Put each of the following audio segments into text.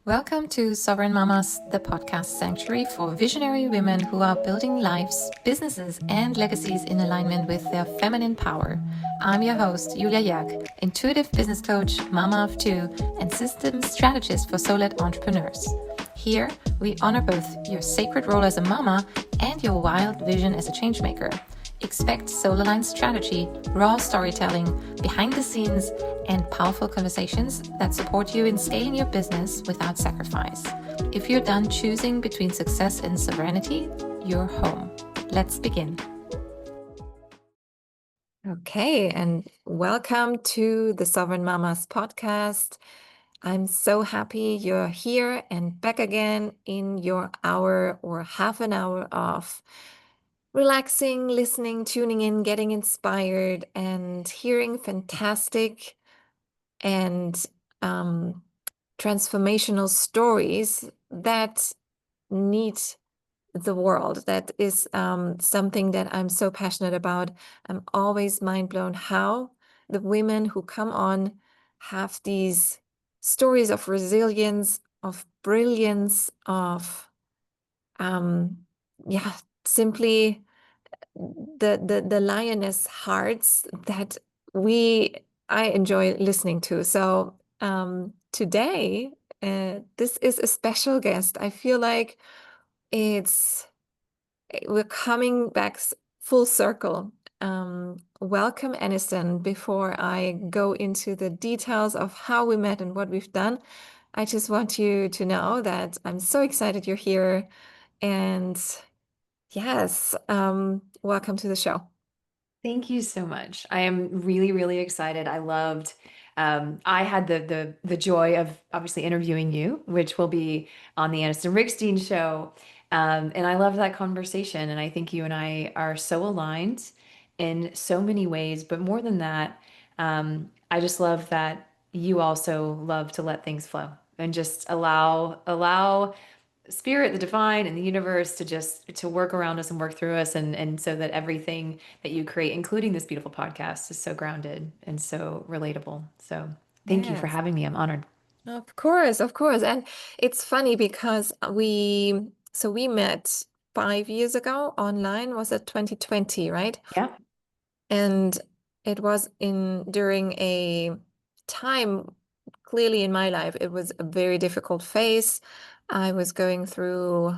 Welcome to Sovereign Mamas, the podcast sanctuary for visionary women who are building lives, businesses, and legacies in alignment with their feminine power. I'm your host, Julia Jörg, intuitive business coach, mama of two, and systems strategist for soul-led entrepreneurs. Here, we honor both your sacred role as a mama and your wild vision as a changemaker. Expect soul-aligned strategy, raw storytelling, behind the scenes, and powerful conversations that support you in scaling your business without sacrifice. If you're done choosing between success and sovereignty, you're home. Let's begin. Okay, and welcome to the Sovereign Mamas podcast. I'm so happy you're here and back again in your hour or half an hour of relaxing, listening, tuning in, getting inspired, and hearing fantastic and transformational stories that need the world. That is something that I'm so passionate about. I'm always mind blown how the women who come on have these stories of resilience, of brilliance, of simply the lioness hearts that I enjoy listening to. So today, this is a special guest. I feel like we're coming back full circle. Welcome, Anniston. Before I go into the details of how we met and what we've done, I just want you to know that I'm so excited you're here. And yes, welcome to the show. Thank you so much. I am really, really excited. I had the joy of obviously interviewing you, which will be on the Anniston Riekstins show. And I loved that conversation. And I think you and I are so aligned in so many ways. But more than that, I just love that you also love to let things flow and just allow spirit, the divine, and the universe to work around us and work through us, and so that everything that you create, including this beautiful podcast, is so grounded and so relatable. So thank you for Yes, having me. I'm honored. of course, of course. And it's funny because we met 5 years ago online, was it 2020, right? Yeah. And it was during a time, clearly in my life, it was a very difficult phase. I was going through,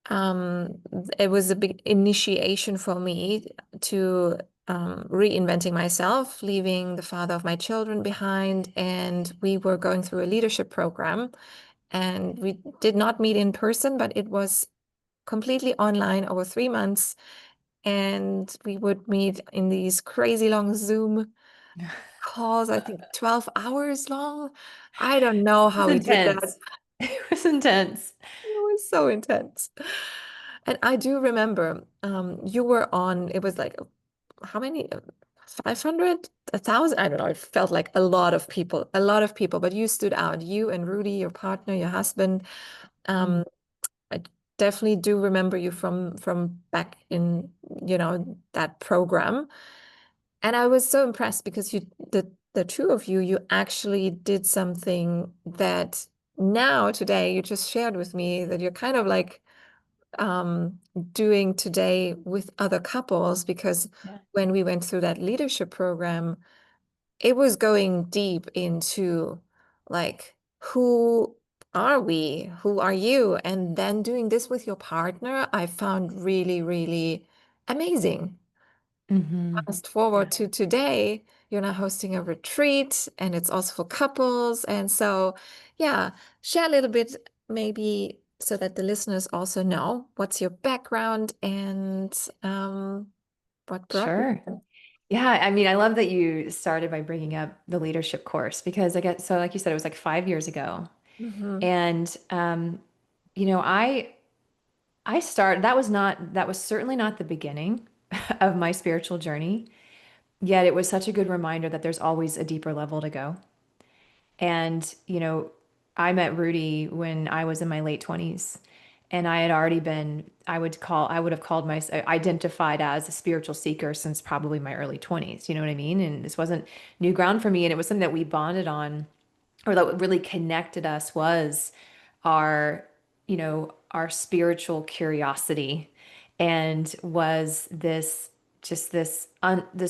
it was a big initiation for me to reinventing myself, leaving the father of my children behind. And we were going through a leadership program. And we did not meet in person, but it was completely online over 3 months. And we would meet in these crazy long Zoom calls, I think 12 hours long. I don't know It was how we did that. intense. It was intense. It was so intense. And I do remember you were on, it was like, how many? 500, 1,000? I don't know. It felt like a lot of people, but you stood out. You and Rudy, your partner, your husband. Mm. Um, I definitely do remember you from back in, that program. And I was so impressed because the two of you, you actually did something that now today you just shared with me that you're kind of like um, doing today with other couples, because Yeah. when we went through that leadership program, it was going deep into like, who are we? Who are you? And then doing this with your partner, I found really, really amazing. Hmm. Fast Yeah. forward to today, you're now hosting a retreat and it's also for couples. And so, yeah, share a little bit maybe so that the listeners also know what's your background and what brought you Sure. here. Yeah, I mean, I love that you started by bringing up the leadership course because I guess so, like you said, it was like 5 years ago. Mhm. And you know, I started, that was certainly not the beginning of my spiritual journey, yet it was such a good reminder that there's always a deeper level to go. And, I met Rudy when I was in my late 20s, and I had already been, I would have called identified as a spiritual seeker since probably my early 20s. You know what I mean? And this wasn't new ground for me. And it was something that we bonded on or that what really connected us was our, our spiritual curiosity, and was this just this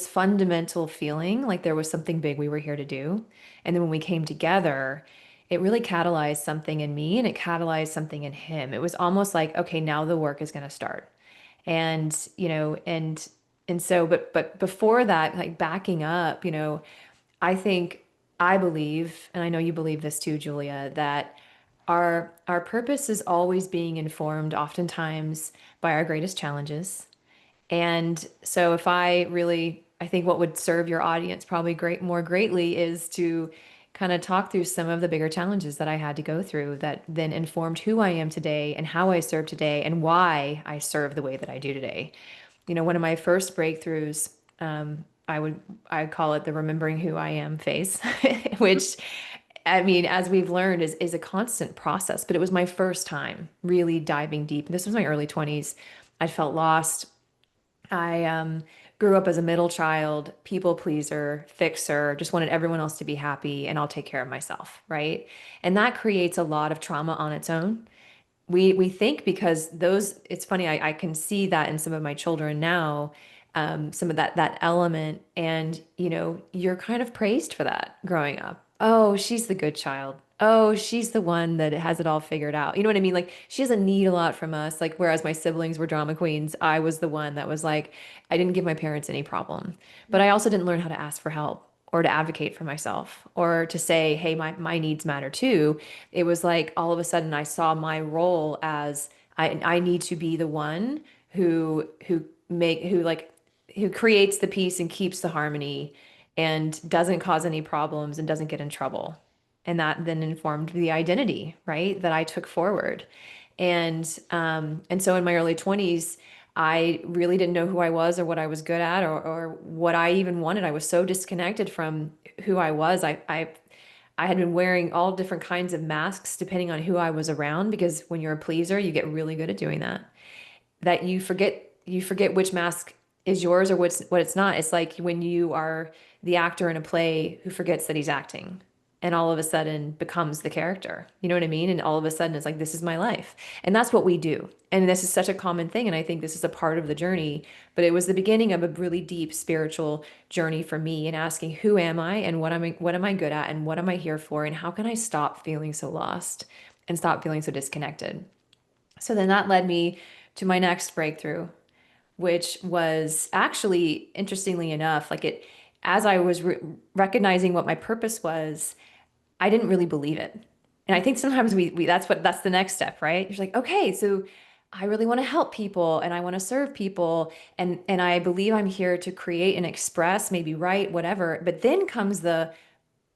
fundamental feeling like there was something big we were here to do. And then when we came together, it really catalyzed something in me and it catalyzed something in him. It was almost like, okay, now the work is going to start. And, and so, but before that, like backing up, I think, I believe, and I know you believe this too, Julia, that our purpose is always being informed oftentimes by our greatest challenges. And so if I think what would serve your audience probably more greatly is to kind of talk through some of the bigger challenges that I had to go through that then informed who I am today and how I serve today and why I serve the way that I do today. One of my first breakthroughs, I call it the remembering who I am phase, which, I mean, as we've learned, is a constant process. But it was my first time really diving deep. This was my early 20s. I felt lost. I grew up as a middle child, people pleaser, fixer, just wanted everyone else to be happy, and I'll take care of myself, right? And that creates a lot of trauma on its own. We think, because those, it's funny, I can see that in some of my children now, some of that element. And you're kind of praised for that growing up. Oh, she's the good child. Oh, she's the one that has it all figured out. You know what I mean? Like, she doesn't need a lot from us. Like, whereas my siblings were drama queens, I was the one that was like, I didn't give my parents any problem, but I also didn't learn how to ask for help or to advocate for myself or to say, hey, my needs matter too. It was like all of a sudden I saw my role as, I need to be the one who creates the peace and keeps the harmony and doesn't cause any problems and doesn't get in trouble. And that then informed the identity, right, that I took forward. And so in my early 20s, I really didn't know who I was or what I was good at, or what I even wanted. I was so disconnected from who I was. I had been wearing all different kinds of masks depending on who I was around, because when you're a pleaser, you get really good at doing that. That you forget which mask is yours or what it's not. It's like when you are the actor in a play who forgets that he's acting and all of a sudden becomes the character. You know what I mean? And all of a sudden it's like, this is my life. And that's what we do. And this is such a common thing. And I think this is a part of the journey, but it was the beginning of a really deep spiritual journey for me, and asking, who am I and what am I good at and what am I here for? And how can I stop feeling so lost and stop feeling so disconnected? So then that led me to my next breakthrough, which was actually, interestingly enough, as I was recognizing what my purpose was, I didn't really believe it. And I think sometimes that's the next step, right? You're like, okay, so I really want to help people and I want to serve people, and I believe I'm here to create and express, maybe write, whatever. But then comes the,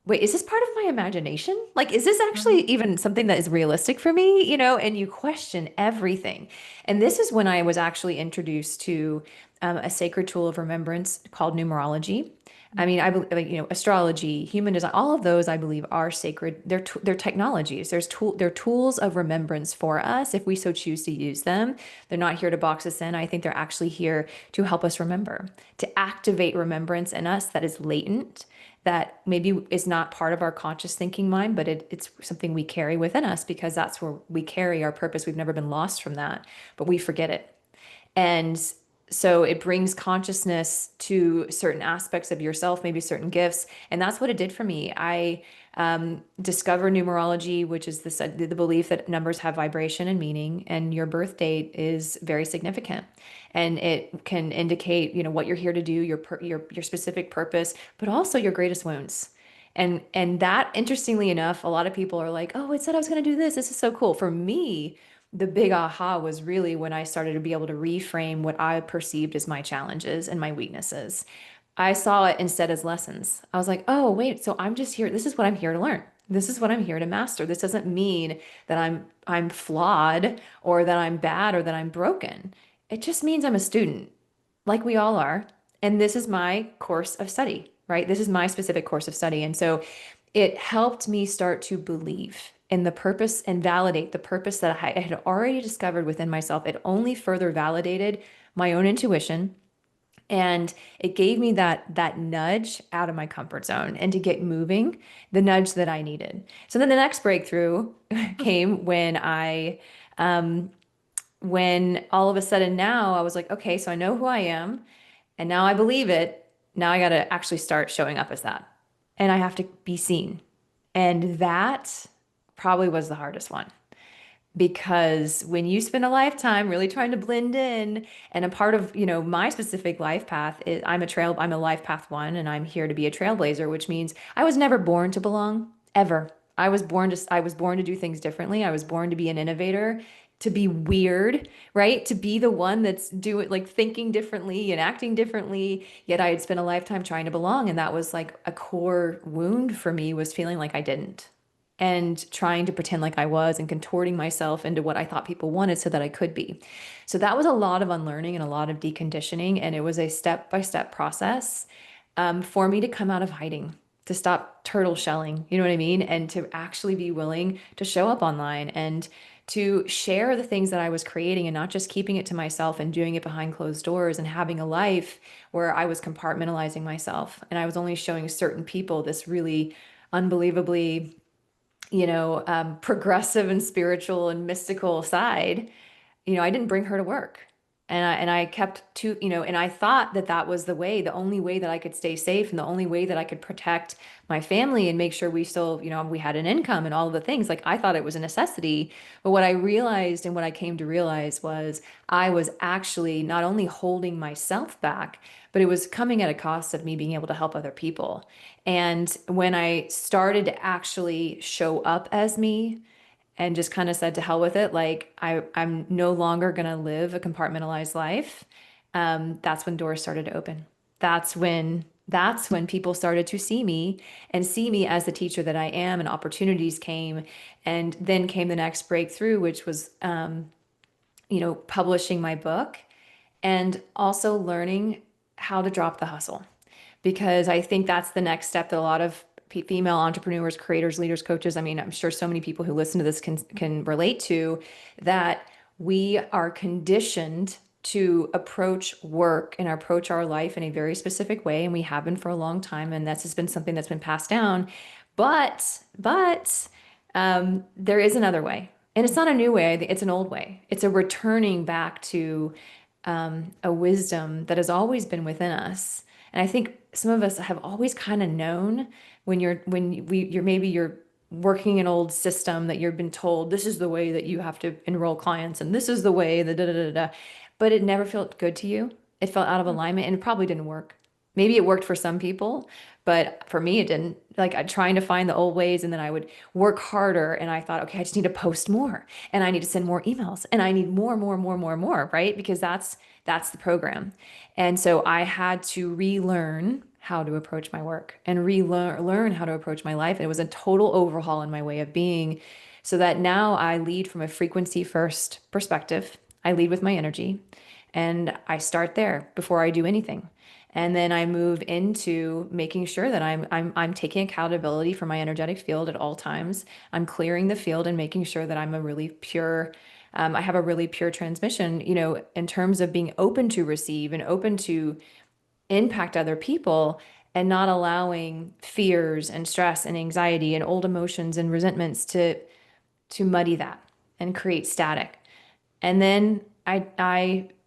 wait, is this part of my imagination? Like, is this actually even something that is realistic for me? And you question everything. And this is when I was actually introduced to a sacred tool of remembrance called numerology. I mean, I believe, like, astrology, human design, all of those I believe are sacred. They're technologies. They're tools of remembrance for us if we so choose to use them. They're not here to box us in. I think they're actually here to help us remember, to activate remembrance in us that is latent, that maybe is not part of our conscious thinking mind, but it's something we carry within us, because that's where we carry our purpose. We've never been lost from that, but we forget it. And so it brings consciousness to certain aspects of yourself, maybe certain gifts. And that's what it did for me. I discovered numerology, which is the belief that numbers have vibration and meaning, and your birth date is very significant. And it can indicate, what you're here to do, your specific purpose, but also your greatest wounds. And that, interestingly enough, a lot of people are like, oh, it said I was going to do this. This is so cool. For me, the big aha was really when I started to be able to reframe what I perceived as my challenges and my weaknesses. I saw it instead as lessons. I was like, oh, wait, so I'm just here. This is what I'm here to learn. This is what I'm here to master. This doesn't mean that I'm flawed or that I'm bad or that I'm broken. It just means I'm a student, like we all are. And this is my course of study, right? This is my specific course of study. And so it helped me start to believe in the purpose and validate the purpose that I had already discovered within myself. It only further validated my own intuition And it gave me that nudge out of my comfort zone and to get moving, the nudge that I needed. So then the next breakthrough came um, when all of a sudden now I was like, okay, so I know who I am, and now I believe it. Now I got to actually start showing up as that, and I have to be seen. And that probably was the hardest one, because when you spend a lifetime really trying to blend in, and a part of, my specific life path is I'm a life path one, and I'm here to be a trailblazer, which means I was never born to belong, ever. I was born to do things differently. I was born to be an innovator, to be weird, right? To be the one that's doing, like, thinking differently and acting differently. Yet I had spent a lifetime trying to belong, and that was like a core wound for me, was feeling like I didn't, and trying to pretend like I was, and contorting myself into what I thought people wanted so that I could be. So that was a lot of unlearning and a lot of deconditioning. And it was a step-by-step process, for me to come out of hiding, to stop turtle shelling, you know what I mean? And to actually be willing to show up online and to share the things that I was creating, and not just keeping it to myself and doing it behind closed doors and having a life where I was compartmentalizing myself and I was only showing certain people this really unbelievably, progressive and spiritual and mystical side. I didn't bring her to work. And I kept to, and I thought that that was the only way that I could stay safe, and the only way that I could protect my family and make sure we still, we had an income and all of the things. Like, I thought it was a necessity. But what I realized, and what I came to realize, was I was actually not only holding myself back, but it was coming at a cost of me being able to help other people. And when I started to actually show up as me, and just kind of said, to hell with it, like, I'm no longer going to live a compartmentalized life, that's when doors started to open. That's when people started to see me, and see me as the teacher that I am, and opportunities came. And then came the next breakthrough, which was, publishing my book, and also learning how to drop the hustle. Because I think that's the next step that a lot of female entrepreneurs, creators, leaders, coaches, I mean, I'm sure so many people who listen to this can relate to that. We are conditioned to approach work and approach our life in a very specific way, and we have been for a long time, and that's just been something that's been passed down. But there is another way, and it's not a new way. It's an old way. It's a returning back to, a wisdom that has always been within us. And I think some of us have always kind of known, you're working an old system that you've been told, this is the way that you have to enroll clients, and this is the way, the da da da da. But it never felt good to you. It felt out of alignment, and it probably didn't work. Maybe it worked for some people, but for me, it didn't. Like, I trying to find the old ways, and then I would work harder, and I thought, okay, I just need to post more, and I need to send more emails, and I need more, right? Because that's the program. And so I had to relearn how to approach my work, and learn how to approach my life. And it was a total overhaul in my way of being, so that now I lead from a frequency first perspective. I lead with my energy, and I start there before I do anything. And then I move into making sure that I'm taking accountability for my energetic field at all times. I'm clearing the field and making sure that I'm a really pure, I have a really pure transmission, in terms of being open to receive and open to impact other people, and not allowing fears and stress and anxiety and old emotions and resentments to muddy that and create static. And then I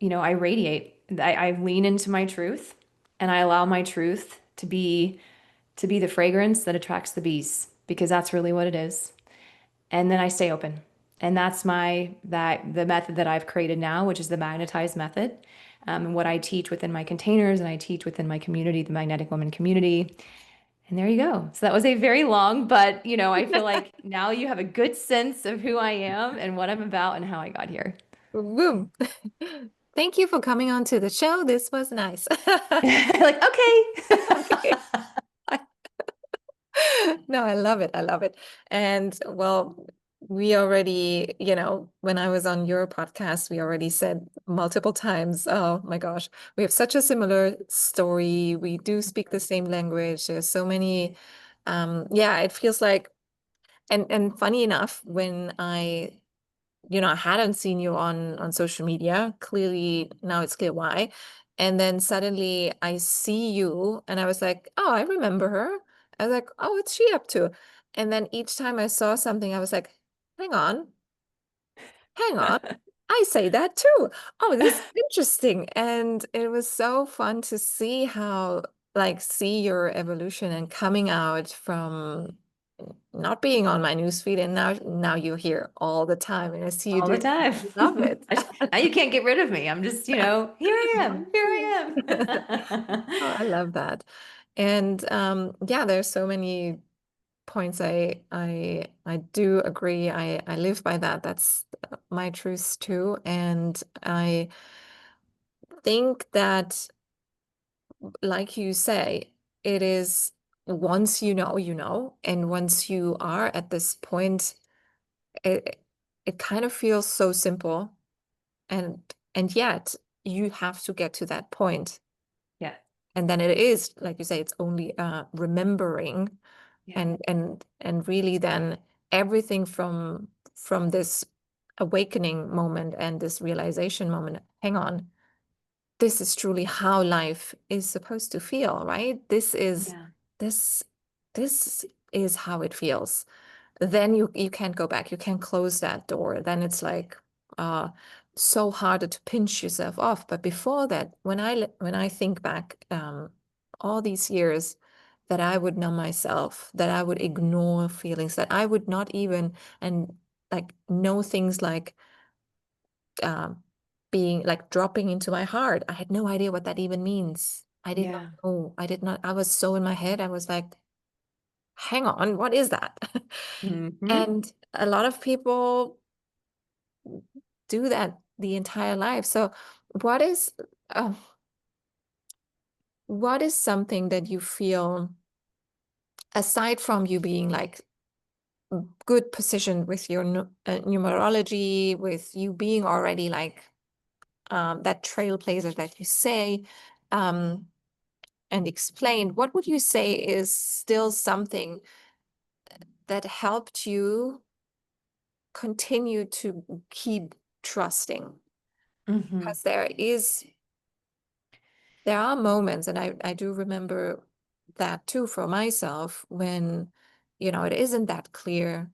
radiate. I lean into my truth, and I allow my truth to be the fragrance that attracts the bees, because that's really what it is. And then I stay open. And that's the method that I've created now, which is the magnetized method. And what I teach within my containers, and I teach within my community, the Magnetic Woman community. And there you go. So that was a very long, but I feel like now you have a good sense of who I am and what I'm about and how I got here. Boom. Thank you for coming on to the show. This was nice. Like, okay. Okay. No, I love it. I love it. And well, we already, when I was on your podcast, we already said multiple times, oh my gosh, we have such a similar story. We do speak the same language. There's so many, yeah, it feels like, and funny enough, when I hadn't seen you on social media, clearly now it's clear why. And then suddenly I see you and I was like, oh, I remember her. I was like, oh, what's she up to? And then each time I saw something, I was like, hang on, hang on. I say that too. Oh, this is interesting. And it was so fun to see how, like, see your evolution and coming out from not being on my newsfeed. And now you're here all the time. And I see you All the doing, time. I love it. Now you can't get rid of me. I'm just, here I am. Here I Oh, am. I love that. And yeah, there's so many points I do agree. I live by that. That's my truth too. And I think that, like you say, it is once you know, and once you are at this point, it kind of feels so simple, and yet you have to get to that point. Yeah. And then it is, like you say, it's only remembering Yeah. and really then everything from this awakening moment and this realization moment, hang on, this is truly how life is supposed to feel, right? Yeah. This this is how it feels. Then you can't go back. You can't close that door. Then it's like uh so harder to pinch yourself off. But before that, when I think back all these years that I would numb myself, that I would ignore feelings, that I would not even and like know things like um, being like dropping into my heart. I had no idea what that even means. I did not Yeah. know. I did not. I was so in my head. I was like, hang on, what is that? Hmm. And a lot of people do that the entire life. So, what is uh, what is something that you feel aside from you being like good position with your numerology, with you being already like that trailblazer that you say, um, and explain, what would you say is still something that helped you continue to keep trusting? Hmm. Because there are moments, and I do remember that too for myself, when, it isn't that clear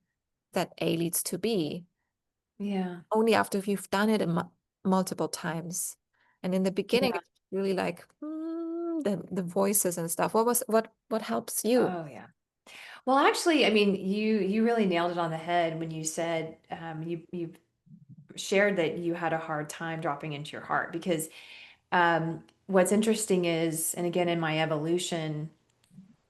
that A leads to B, Yeah. only after you've done it multiple times. And in the beginning, Yeah. it's really like the voices and stuff. What helps you? Oh, yeah. Well, actually, I mean, you really nailed it on the head when you said you shared that you had a hard time dropping into your heart because what's interesting is, and again, in my evolution,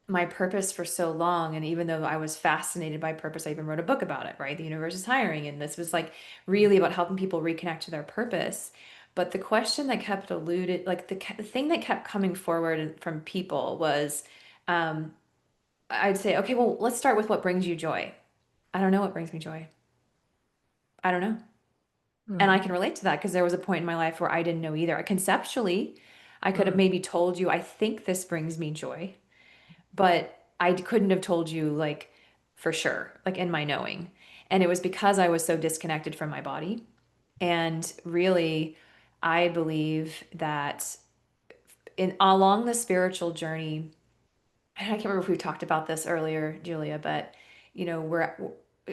my purpose for so long, and even though I was fascinated by purpose, I even wrote a book about it, right? The universe is hiring, and this was like really about helping people reconnect to their purpose. But the question that kept eluded, like the thing that kept coming forward from people was, um, I'd say, okay, well, let's start with what brings you joy. I don't know what brings me joy. I don't know. And I Mm, can relate to that because there was a point in my life where I didn't know either. Conceptually, I could have mm, maybe told you, I think this brings me joy, but I couldn't have told you like for sure, like in my knowing. And it was because I was so disconnected from my body. And really, I believe that in along the spiritual journey, and I can't remember if we talked about this earlier, Julia, but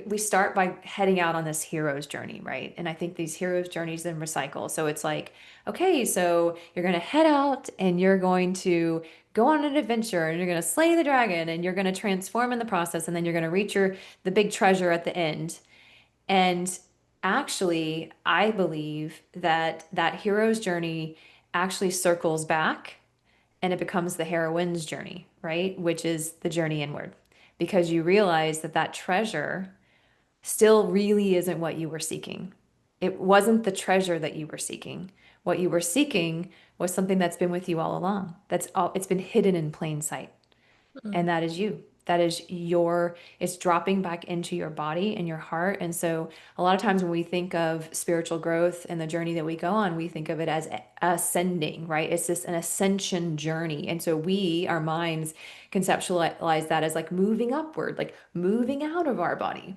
we start by heading out on this hero's journey, right? And I think these hero's journeys then recycle. So it's like, okay, so you're going to head out and you're going to go on an adventure and you're going to slay the dragon and you're going to transform in the process and then you're going to reach the big treasure at the end. And actually, I believe that that hero's journey actually circles back and it becomes the heroine's journey, right? Which is the journey inward. Because you realize that that treasure still really isn't what you were seeking. It wasn't the treasure that you were seeking. What you were seeking was something that's been with you all along. That's all, it's been hidden in plain sight. And mm, that is you. That is it's dropping back into your body and your heart. And so a lot of times when we think of spiritual growth and the journey that we go on, we think of it as ascending, right? It's just an ascension journey. And so our minds conceptualize that as like moving upward, like moving out of our body.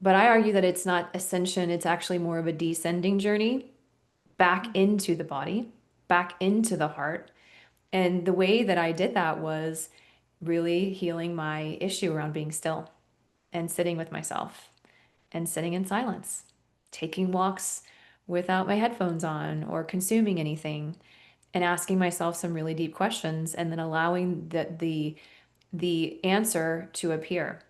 But I argue that it's not ascension, it's actually more of a descending journey back into the body. back into the heart. And the way that I did that was really healing my issue around being still and sitting with myself and sitting in silence, taking walks without my headphones on or consuming anything, and asking myself some really deep questions, and then allowing the answer to appear.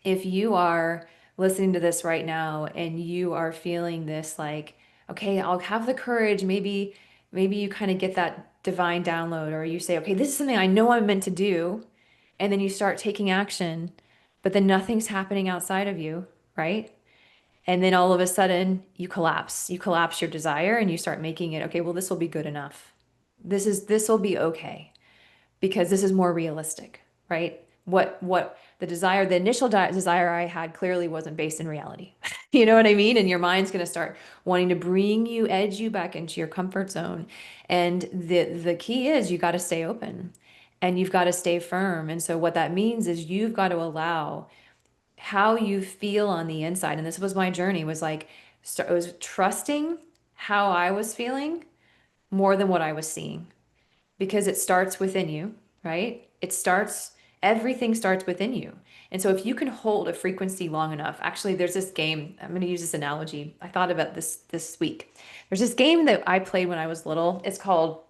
If you are listening to this right now and you are feeling this like, okay, I'll have the courage, maybe you kind of get that divine download, or you say, okay, this is something I know I'm meant to do, and then you start taking action, but then nothing's happening outside of you, right? And then all of a sudden you collapse. You collapse your desire and you start making it, okay, well, this will be good enough. This will be okay because this is more realistic, right? What the initial desire I had clearly wasn't based in reality. You know what I mean? And your mind's going to start wanting to edge you back into your comfort zone. And the key is you got to stay open and you've got to stay firm. And so what that means is you've got to allow how you feel on the inside. And this was my journey, was like, it was trusting how I was feeling more than what I was seeing, because it starts within you, right? Everything starts within you. And so if you can hold a frequency long enough, actually, there's this game, I'm going to use this analogy. I thought about this week. There's this game that I played when I was little. It's called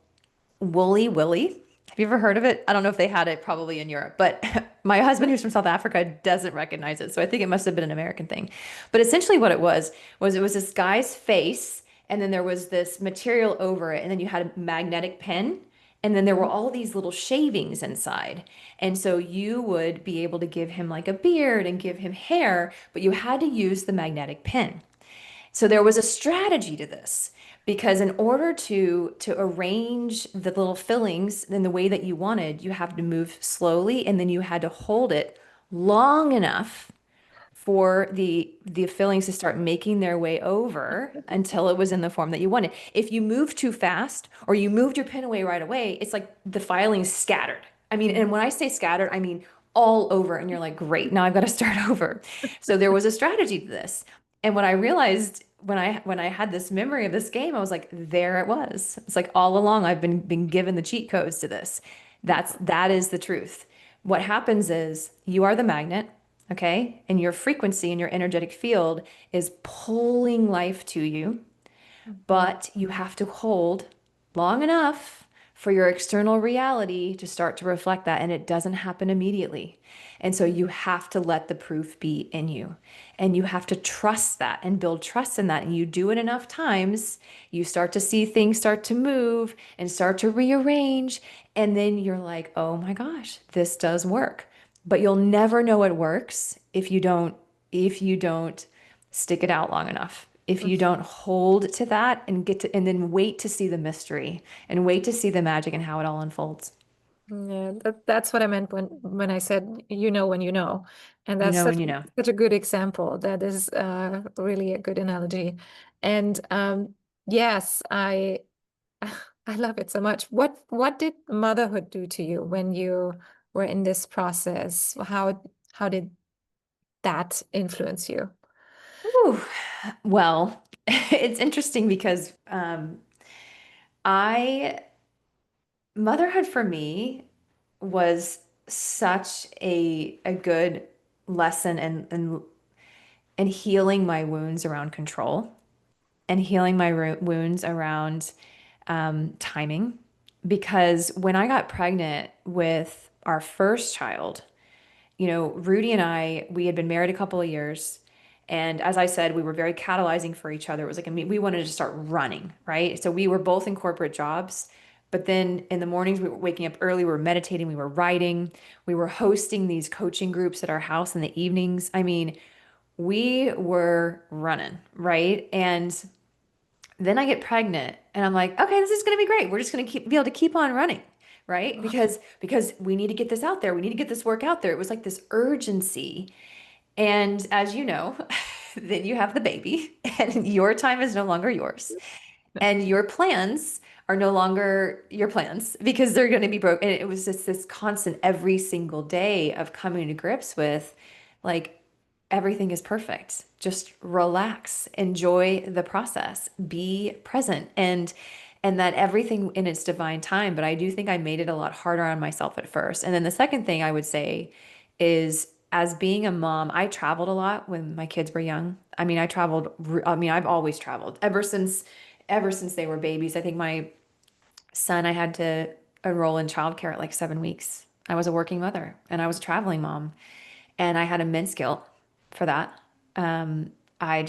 Woolly Willy. Have you ever heard of it? I don't know if they had it probably in Europe, but my husband, who's from South Africa, doesn't recognize it. So I think it must have been an American thing. But essentially, what it was it was this guy's face, and then there was this material over it, and then you had a magnetic pen, and then there were all these little shavings inside. And so you would be able to give him like a beard and give him hair, but you had to use the magnetic pen. So there was a strategy to this, because in order to arrange the little fillings in the way that you wanted, you have to move slowly, and then you had to hold it long enough for the fillings to start making their way over until it was in the form that you wanted. If you moved too fast or you moved your pen away right away, it's like the filing's scattered. I mean, and when I say scattered, I mean all over, and you're like, great, now I've got to start over. So there was a strategy to this. And what I realized when I had this memory of this game, I was like, there it was. It's like all along I've been given the cheat codes to this. That is the truth. What happens is you are the magnet, okay? And your frequency and your energetic field is pulling life to you, but you have to hold long enough for your external reality to start to reflect that. And it doesn't happen immediately. And so you have to let the proof be in you. And you have to trust that and build trust in that. And you do it enough times, you start to see things start to move and start to rearrange. And then you're like, oh my gosh, this does work. But you'll never know it works if you don't stick it out long enough. If you don't hold to that and and then wait to see the mystery and wait to see the magic and how it all unfolds. Yeah, that's what I meant when I said, you know, when you know. And You that's know, such and you know. such a good example. That is really a good analogy. And yes, I love it so much. What did motherhood do to you when you were in this process? How did that influence you? Ooh, well, it's interesting because I motherhood for me was such a good lesson and healing my wounds around control and healing my wounds around timing. Because when I got pregnant with our first child, Rudy and we had been married a couple of years. And as I said, we were very catalyzing for each other. It was like, we wanted to start running, right? So we were both in corporate jobs. But then in the mornings, we were waking up early, we were meditating, we were writing, we were hosting these coaching groups at our house in the evenings. I mean, we were running, right? And then I get pregnant and I'm like, okay, this is going to be great. We're just going to be able to keep on running, right? Because we need to get this out there. We need to get this work out there. It was like this urgency. And as you know, then you have the baby and your time is no longer yours. And your plans are no longer your plans because they're going to be broken. And it was just this constant every single day of coming to grips with like everything is perfect. Just relax, enjoy the process, be present. and that everything in its divine time. But I do think I made it a lot harder on myself at first. And then the second thing I would say is, as being a mom, I traveled a lot when my kids were young. I mean, I've always traveled ever since they were babies. I think my son, I had to enroll in childcare at like 7 weeks. I was a working mother and I was a traveling mom, and I had immense guilt for that. Um, I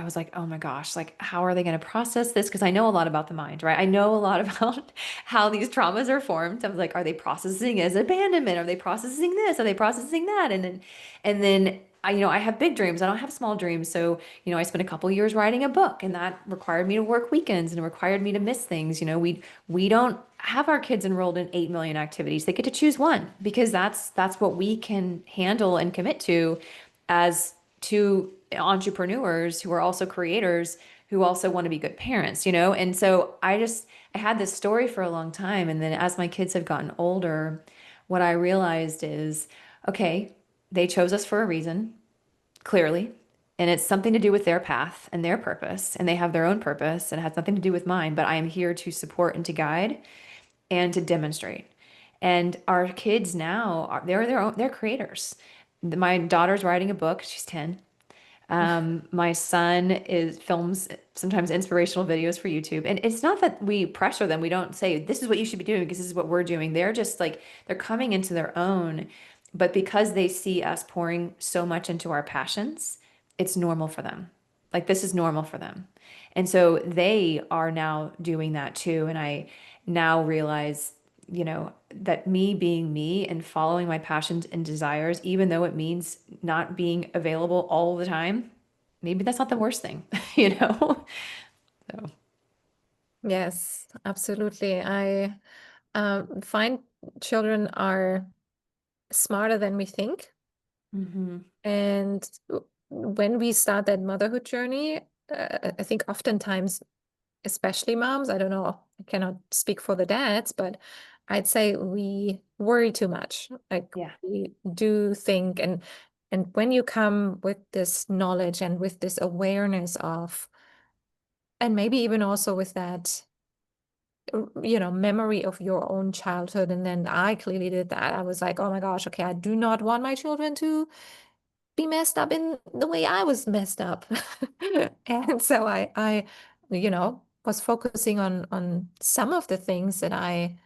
was like, oh my gosh, like, how are they going to process this? Because I know a lot about the mind, right? I know a lot about how these traumas are formed. I was like, are they processing as abandonment? Are they processing this? Are they processing that? And then I have big dreams. I don't have small dreams. So, I spent a couple years writing a book, and that required me to work weekends and it required me to miss things. We don't have our kids enrolled in 8 million activities. They get to choose one because that's what we can handle and commit to as two entrepreneurs who are also creators who also want to be good parents. And so I had this story for a long time, and then as my kids have gotten older, what I realized is, okay, they chose us for a reason, clearly. And it's something to do with their path and their purpose, and they have their own purpose, and it has nothing to do with mine. But I am here to support and to guide and to demonstrate. And our kids now they're their own, they're creators. My daughter's writing a book. She's 10. My son is films sometimes inspirational videos for YouTube. And it's not that we pressure them. We don't say, this is what you should be doing because this is what we're doing. They're just like, they're coming into their own. But because they see us pouring so much into our passions, it's normal for them. Like, this is normal for them. And so they are now doing that too. And I now realize, that me being me and following my passions and desires, even though it means not being available all the time, maybe that's not the worst thing, you know? So, Yes, absolutely. I find children are smarter than we think. hmm And when we start that motherhood journey, I think oftentimes, especially moms, I don't know, I cannot speak for the dads, but I'd say we worry too much. Like yeah. we do think, and when you come with this knowledge and with this awareness of, and maybe even also with that, memory of your own childhood. And then I clearly did that. I was like, oh my gosh, okay, I do not want my children to be messed up in the way I was messed up. And so I was focusing on some of the things that I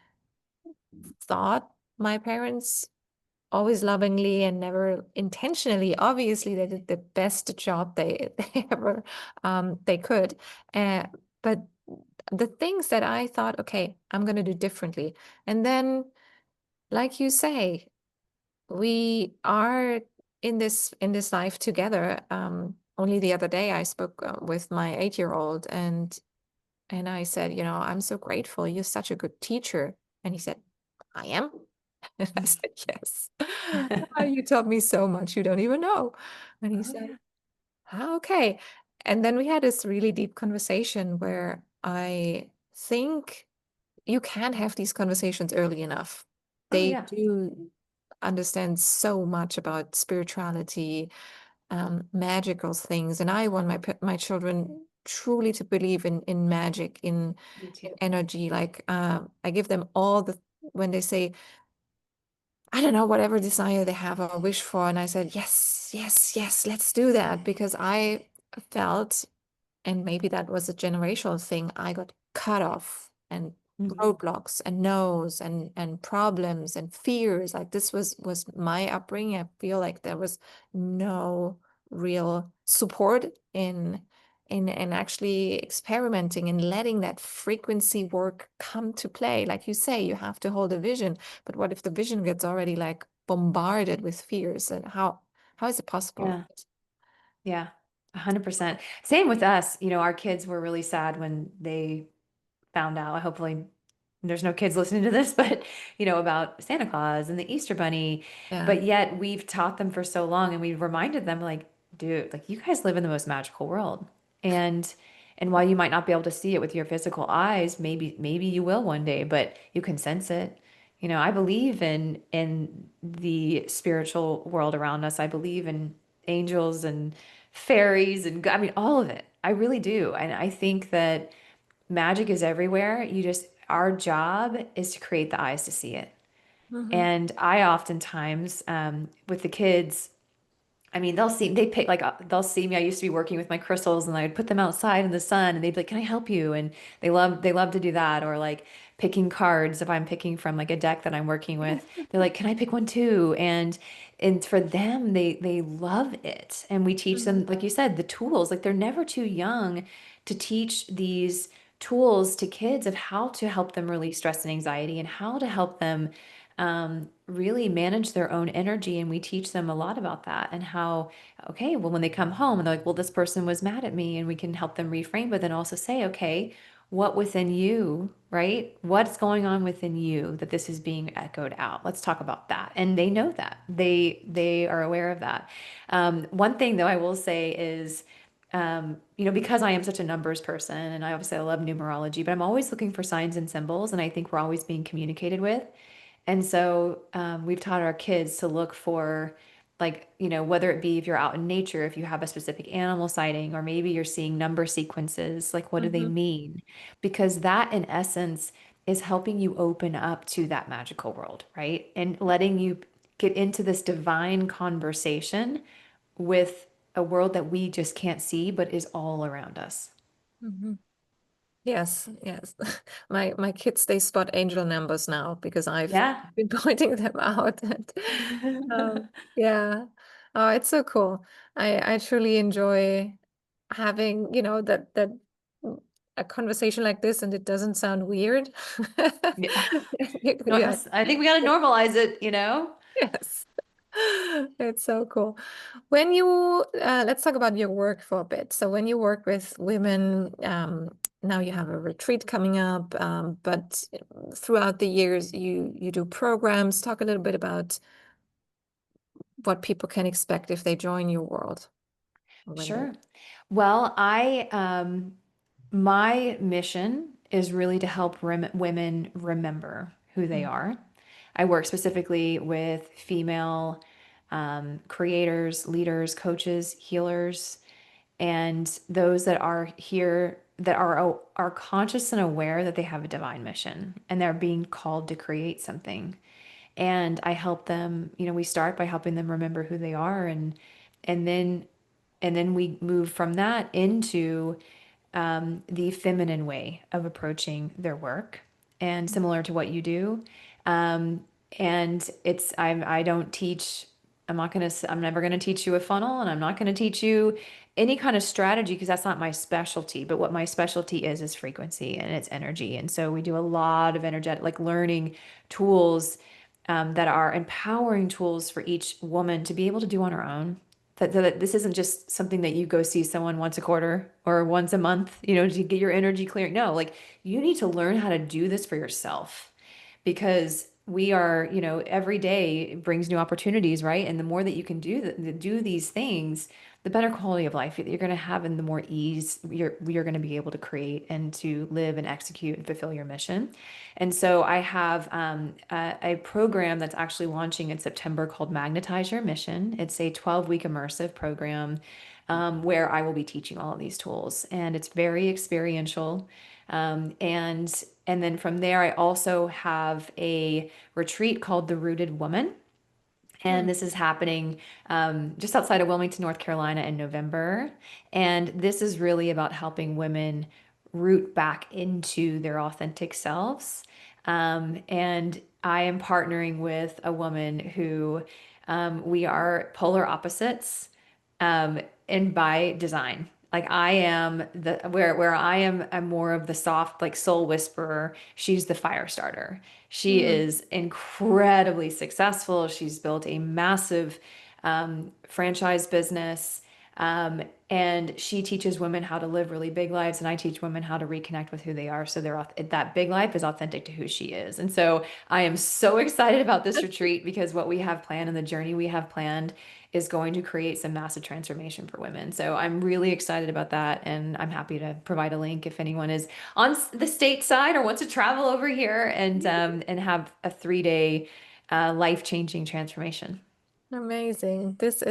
thought my parents always lovingly and never intentionally, obviously they did the best job they ever they could. Uh, but the things that I thought, okay, I'm going to do differently. And then, like you say, we are in this life together. Only the other day I spoke with my 8-year-old, and I said, I'm so grateful. You're such a good teacher. And he said, I am. And I said, yes. You taught me so much you don't even know. And he Oh, said, yeah. okay. And then we had this really deep conversation where I think you can have these conversations early enough. Oh, They yeah. do understand so much about spirituality, magical things, and I want my children truly to believe in magic, Me in too. energy. Like I give them all the when they say, I don't know, whatever desire they have or wish for, and I said, yes, yes, yes, let's do that because I felt, and maybe that was a generational thing, I got cut off and hmm roadblocks and no's and problems and fears. Like this was my upbringing. I feel like there was no real support in actually experimenting and letting that frequency work come to play. Like you say, you have to hold a vision, but what if the vision gets already like bombarded with fears? And how is it possible? Yeah. Yeah. 100%. Same with us. Our kids were really sad when they found out. Hopefully, there's no kids listening to this, but about Santa Claus and the Easter Bunny. Yeah. But yet we've taught them for so long, and we've reminded them, like, dude, like, you guys live in the most magical world. And while you might not be able to see it with your physical eyes, maybe you will one day, but you can sense it. I believe in the spiritual world around us. I believe in angels and fairies and I mean all of it. I really do. And I think that magic is everywhere. Our job is to create the eyes to see it. Hmm. And I oftentimes, with the kids, I mean, they pick like they'll see me. I used to be working with my crystals, and I would put them outside in the sun, and they'd be like, "Can I help you?" And they love to do that. Or like picking cards. If I'm picking from like a deck that I'm working with, they're like, "Can I pick one too?" And for them, they love it. And we teach them, Hmm. like you said, the tools. Like they're never too young to teach these tools to kids of how to help them release stress and anxiety and how to help them really manage their own energy. And we teach them a lot about that and how, okay, well, when they come home and they're like, well, this person was mad at me, and we can help them reframe, but then also say, okay, what within you, right? What's going on within you that this is being echoed out? Let's talk about that. And they know that they are aware of that. One thing though I will say is, because I am such a numbers person, and I love numerology, but I'm always looking for signs and symbols, and I think we're always being communicated with. And so we've taught our kids to look for, like, whether it be if you're out in nature, if you have a specific animal sighting, or maybe you're seeing number sequences, like, what do they Hmm. mean? Because that, in essence, is helping you open up to that magical world, right? And letting you get into this divine conversation with a world that we just can't see, but is all around us. Hmm. Yes, yes. My kids, they spot angel numbers now because I've Yeah. been pointing them out. And yeah. Oh, it's so cool. I truly enjoy having, mm, a conversation like this, and it doesn't sound weird. Yeah. No, Yeah. I think we got to normalize it. Yes. It's so cool. When you let's talk about your work for a bit. So when you work with women, now you have a retreat coming up, but throughout the years you do programs. Talk a little bit about what people can expect if they join your world or when they. Sure. Well, my mission is really to help women remember who they are. I work specifically with female creators, leaders, coaches, healers, and those that are here that are conscious and aware that they have a divine mission and they're being called to create something. And I help them, we start by helping them remember who they are, and then we move from that into the feminine way of approaching their work, and similar to what you do. Um, and I don't teach, I'm never going to teach you a funnel, and I'm not going to teach you any kind of strategy because that's not my specialty. But what my specialty is frequency and it's energy. And so we do a lot of energetic, like learning tools that are empowering tools for each woman to be able to do on her own. That this isn't just something that you go see someone once a quarter or once a month, to get your energy clearing. No, like you need to learn how to do this for yourself, because we are, every day brings new opportunities, right? And the more that you can do these things, the better quality of life that you're going to have, and the more ease you're going to be able to create and to live and execute and fulfill your mission. And so I have a program that's actually launching in September called Magnetize Your Mission. It's a 12-week immersive program where I will be teaching all of these tools, and it's very experiential. And then from there, I also have a retreat called The Rooted Woman. And Mm. this is happening just outside of Wilmington, North Carolina in November. And this is really about helping women root back into their authentic selves. And I am partnering with a woman who we are polar opposites, and by design. Like I am where I am, I'm more of the soft, like soul whisperer. She's the fire starter. She Mm. is incredibly successful. She's built a massive franchise business. And she teaches women how to live really big lives, and I teach women how to reconnect with who they are. So that big life is authentic to who she is. And so I am so excited about this retreat because what we have planned and the journey we have planned is going to create some massive transformation for women. So I'm really excited about that, and I'm happy to provide a link if anyone is on the state side or wants to travel over here and have a 3-day life-changing transformation. Amazing. This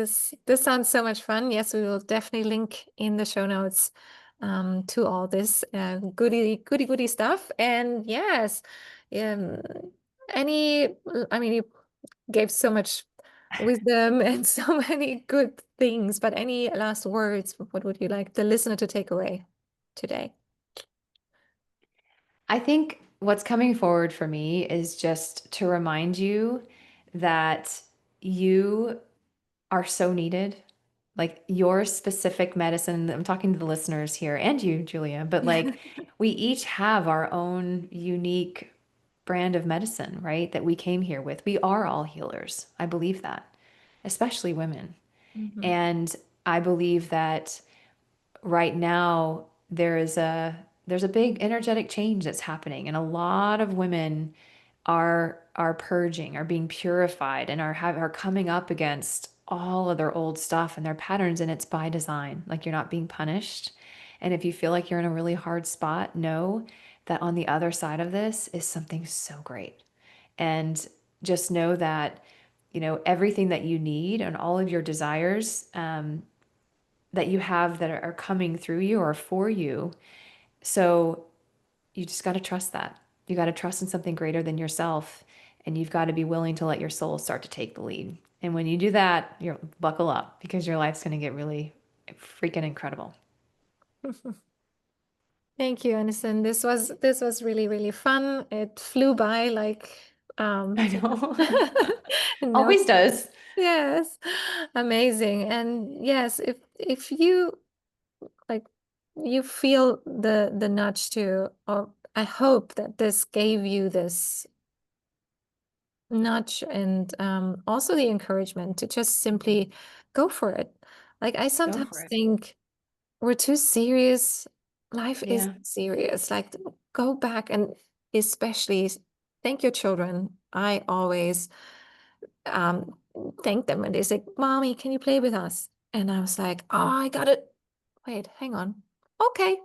sounds so much fun. Yes, we will definitely link in the show notes to all this goody stuff. And yes, um, I mean, you gave so much wisdom and so many good things, but any last words? What would you like the listener to take away today? I think what's coming forward for me is just to remind you that you are so needed. Like your specific medicine, I'm talking to the listeners here and you, Julia, but like we each have our own unique brand of medicine, right? That we came here with. We are all healers. I believe that, especially women. Mhm. And I believe that right now there's a big energetic change that's happening, and a lot of women are purging, are being purified, and are coming up against all of their old stuff and their patterns, and it's by design. Like, you're not being punished. And if you feel like you're in a really hard spot, know that on the other side of this is something so great. And just know that, everything that you need and all of your desires, that you have that are coming through you or for you. So you just got to trust that. You got to trust in something greater than yourself. And you've got to be willing to let your soul start to take the lead. And when you do that, you're buckle up, because your life's going to get really freaking incredible. Thank you, Anison. This was really fun. It flew by like I know. no. Always does. Yes, amazing. And yes, if you like you feel the nudge to, or I hope that this gave you this nudge and also the encouragement to just simply go for it. Like I Go for sometimes it. think we're too serious. Life is Yeah. serious. Like go back and especially thank your children. I always um, thank them when they say, "Mommy, can you play with us?" And I was like, "Oh, I got it. Wait, hang on. Okay."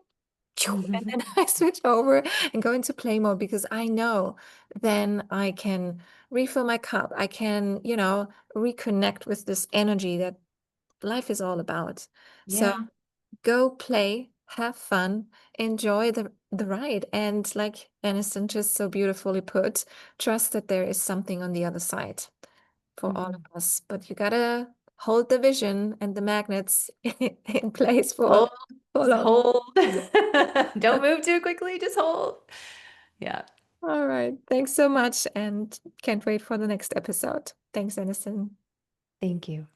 And then I switch over and go into play mode because I know then I can refill my cup. I can, reconnect with this energy that life is all about. So Yeah. go play, have fun, enjoy the ride. And like Aniston just so beautifully put, trust that there is something on the other side for all of Mhm. us. But you gotta hold the vision and the magnets in place Hold, for just long. hold. Don't move too quickly. Just hold. Yeah. All right. Thanks so much and can't wait for the next episode. Thanks, Aniston. Thank you.